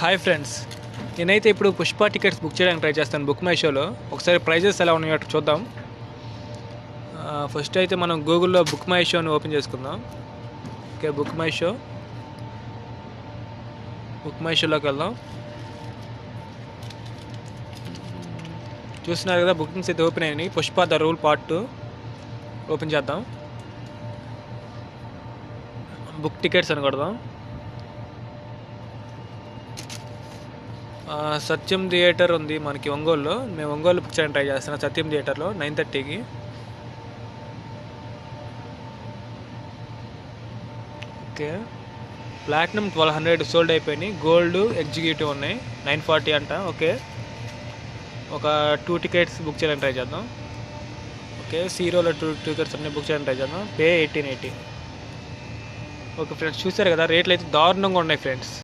Hi friends, నేనైతే ఇప్పుడు Pushpa tickets book చేయడానికి ట్రై చేస్తాను బుక్ మై షోలో. ఒకసారి ప్రైజెస్ ఎలా ఉన్నాయో చూద్దాం. ఫస్ట్ అయితే మనం గూగుల్లో బుక్ మై షోని ఓపెన్ చేసుకుందాం. ఓకే, బుక్ మై షోలోకి వెళ్దాం. చూస్తున్నారు కదా, బుకింగ్స్ అయితే ఓపెన్ అయినాయి. Pushpa the rule part 2 open చేద్దాం. బుక్ టికెట్స్ అని కొడదాం. సత్యం థియేటర్ ఉంది మనకి ఒంగోలులో. మేము ఒంగోలు బుక్ చేయడానికి ట్రై చేస్తున్నాం సత్యం థియేటర్లో 9:30కి. ఓకే, ప్లాటినం 1200 సోల్డ్ అయిపోయినాయి. గోల్డ్ ఎగ్జిక్యూటివ్ ఉన్నాయి 940 అంట. ఓకే, ఒక 2 టికెట్స్ బుక్ చేయడానికి ట్రై చేద్దాం. ఓకే, సీరోలో 2 టికెట్స్ అన్నీ బుక్ చేయడానికి ట్రై చేద్దాం. పే 1880. ఓకే ఫ్రెండ్స్, చూసారు కదా, రేట్లు అయితే దారుణంగా ఉన్నాయి ఫ్రెండ్స్.